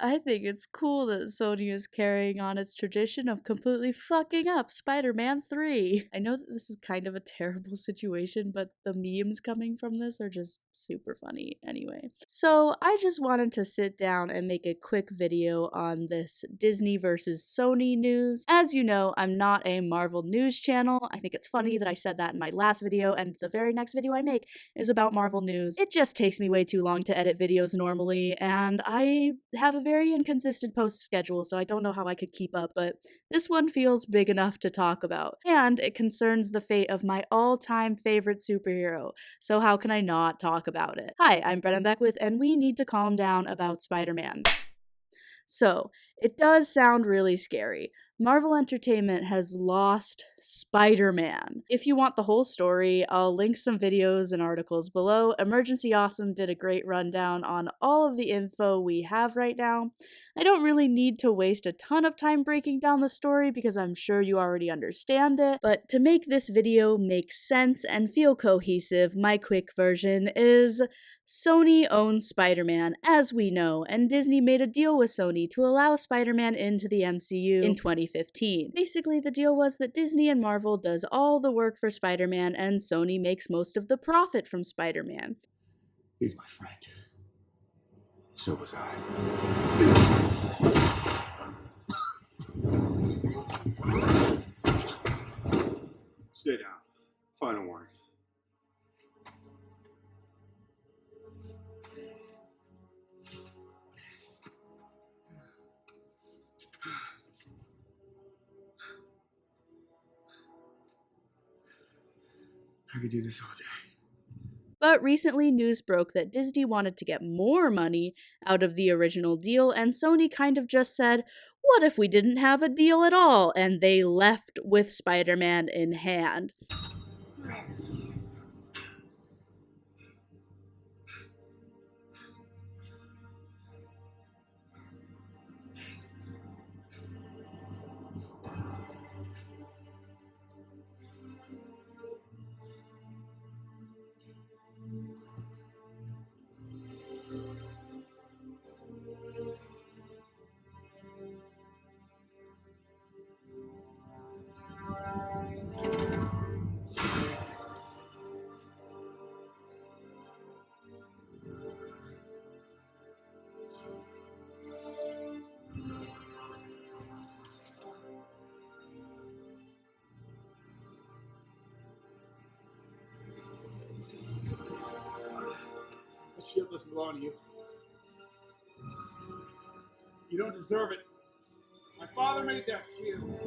I think it's cool that Sony is carrying on its tradition of completely fucking up Spider-Man 3. I know that this is kind of a terrible situation, but the memes coming from this are just super funny anyway. So I just wanted to sit down and make a quick video on this Disney versus Sony news. As you know, I'm not a Marvel news channel. I think it's funny that I said that in my last video, and the very next video I make is about Marvel news. It just takes me way too long to edit videos normally, and I have a very inconsistent post schedule, so I don't know how I could keep up, but this one feels big enough to talk about. And it concerns the fate of my all-time favorite superhero, so how can I not talk about it? Hi, I'm Brennan Beckwith, and we need to calm down about Spider-Man. So, it does sound really scary. Marvel Entertainment has lost Spider-Man. If you want the whole story, I'll link some videos and articles below. Emergency Awesome did a great rundown on all of the info we have right now. I don't really need to waste a ton of time breaking down the story because I'm sure you already understand it, but to make this video make sense and feel cohesive, my quick version is Sony owns Spider-Man, as we know, and Disney made a deal with Sony to allow Spider-Man into the MCU in 2015. Basically, the deal was that Disney and Marvel does all the work for Spider-Man, and Sony makes most of the profit from Spider-Man. He's my friend. So was I. Stay down. Final warning. I could do this all day. But recently news broke that Disney wanted to get more money out of the original deal, and Sony kind of just said, what if we didn't have a deal at all? And they left with Spider-Man in hand. This shit doesn't belong to you. You don't deserve it. My father made that shield.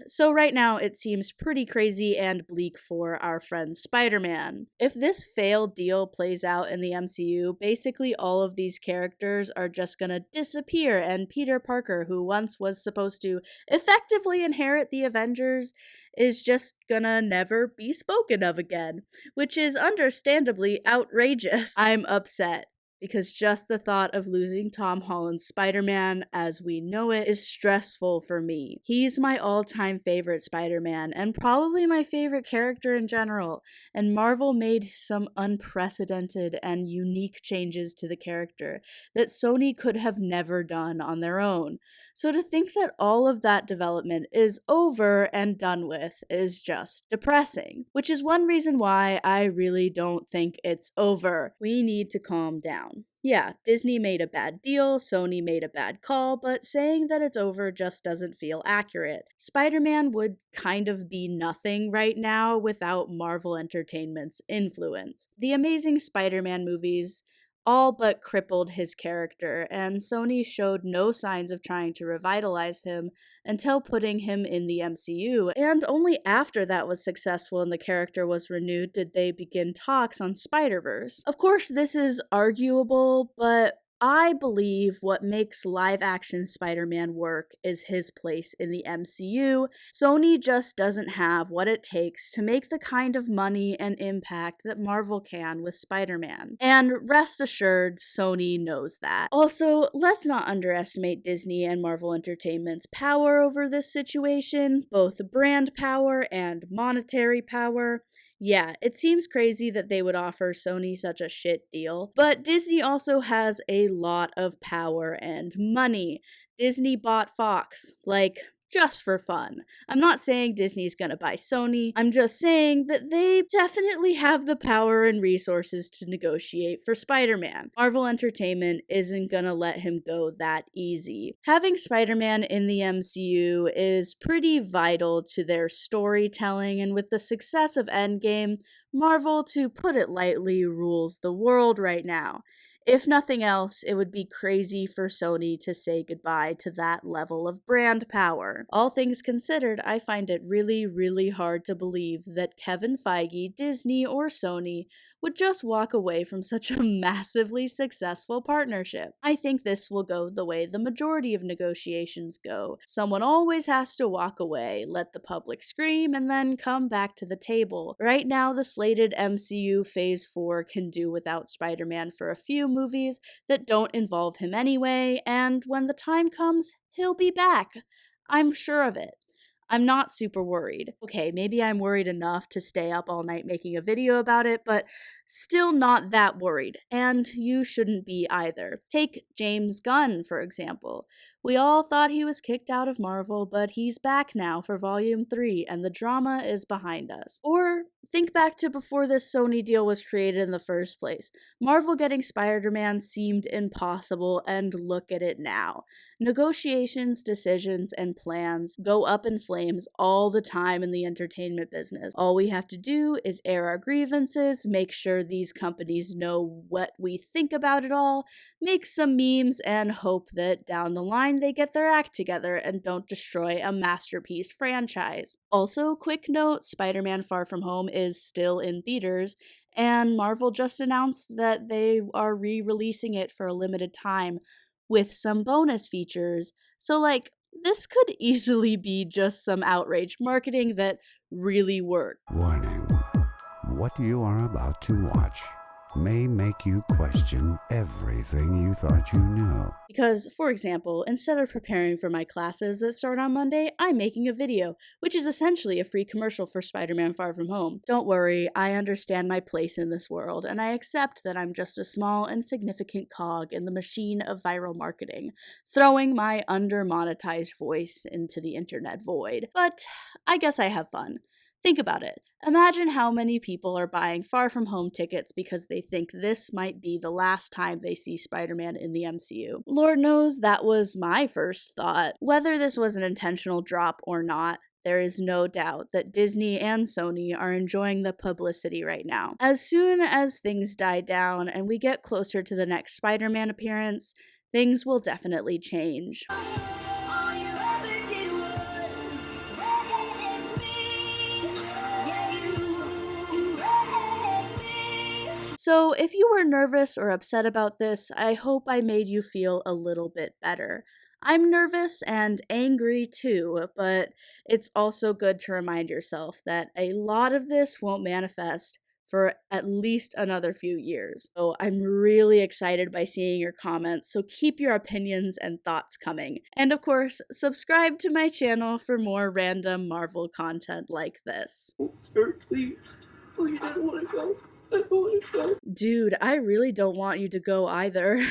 So right now, it seems pretty crazy and bleak for our friend Spider-Man. If this failed deal plays out in the MCU, basically all of these characters are just gonna disappear, and Peter Parker, who once was supposed to effectively inherit the Avengers, is just gonna never be spoken of again, which is understandably outrageous. I'm upset, because just the thought of losing Tom Holland's Spider-Man as we know it is stressful for me. He's my all-time favorite Spider-Man, and probably my favorite character in general, and Marvel made some unprecedented and unique changes to the character that Sony could have never done on their own. So to think that all of that development is over and done with is just depressing, which is one reason why I really don't think it's over. We need to calm down. Yeah, Disney made a bad deal, Sony made a bad call, but saying that it's over just doesn't feel accurate. Spider-Man would kind of be nothing right now without Marvel Entertainment's influence. The Amazing Spider-Man movies all but crippled his character, and Sony showed no signs of trying to revitalize him until putting him in the MCU, and only after that was successful and the character was renewed did they begin talks on Spider-Verse. Of course, this is arguable, but I believe what makes live-action Spider-Man work is his place in the MCU. Sony just doesn't have what it takes to make the kind of money and impact that Marvel can with Spider-Man. And rest assured, Sony knows that. Also, let's not underestimate Disney and Marvel Entertainment's power over this situation, both brand power and monetary power. Yeah, it seems crazy that they would offer Sony such a shit deal, but Disney also has a lot of power and money. Disney bought Fox, like, just for fun. I'm not saying Disney's gonna buy Sony, I'm just saying that they definitely have the power and resources to negotiate for Spider-Man. Marvel Entertainment isn't gonna let him go that easy. Having Spider-Man in the MCU is pretty vital to their storytelling, and with the success of Endgame, Marvel, to put it lightly, rules the world right now. If nothing else, it would be crazy for Sony to say goodbye to that level of brand power. All things considered, I find it really, really hard to believe that Kevin Feige, Disney, or Sony would just walk away from such a massively successful partnership. I think this will go the way the majority of negotiations go. Someone always has to walk away, let the public scream, and then come back to the table. Right now, the slated MCU Phase 4 can do without Spider-Man for a few movies that don't involve him anyway, and when the time comes, he'll be back. I'm sure of it. I'm not super worried. Okay, maybe I'm worried enough to stay up all night making a video about it, but still not that worried. And you shouldn't be either. Take James Gunn, for example. We all thought he was kicked out of Marvel, but he's back now for Volume 3, and the drama is behind us. Or think back to before this Sony deal was created in the first place. Marvel getting Spider-Man seemed impossible, and look at it now. Negotiations, decisions, and plans go up in flames all the time in the entertainment business. All we have to do is air our grievances, make sure these companies know what we think about it all, make some memes, and hope that down the line they get their act together and don't destroy a masterpiece franchise. Also, quick note, Spider-Man Far From Home is still in theaters, and Marvel just announced that they are re-releasing it for a limited time with some bonus features. So, like, this could easily be just some outraged marketing that really worked. Warning. What you are about to watch may make you question everything you thought you knew. Because, for example, instead of preparing for my classes that start on Monday, I'm making a video, which is essentially a free commercial for Spider-Man Far From Home. Don't worry, I understand my place in this world, and I accept that I'm just a small, insignificant cog in the machine of viral marketing, throwing my under-monetized voice into the internet void. But I guess I have fun. Think about it. Imagine how many people are buying Far From Home tickets because they think this might be the last time they see Spider-Man in the MCU. Lord knows that was my first thought. Whether this was an intentional drop or not, there is no doubt that Disney and Sony are enjoying the publicity right now. As soon as things die down and we get closer to the next Spider-Man appearance, things will definitely change. So if you were nervous or upset about this, I hope I made you feel a little bit better. I'm nervous and angry too, but it's also good to remind yourself that a lot of this won't manifest for at least another few years. So I'm really excited by seeing your comments, so keep your opinions and thoughts coming. And of course, subscribe to my channel for more random Marvel content like this. Sir, please. Please, I don't want to go. Dude, I really don't want you to go either.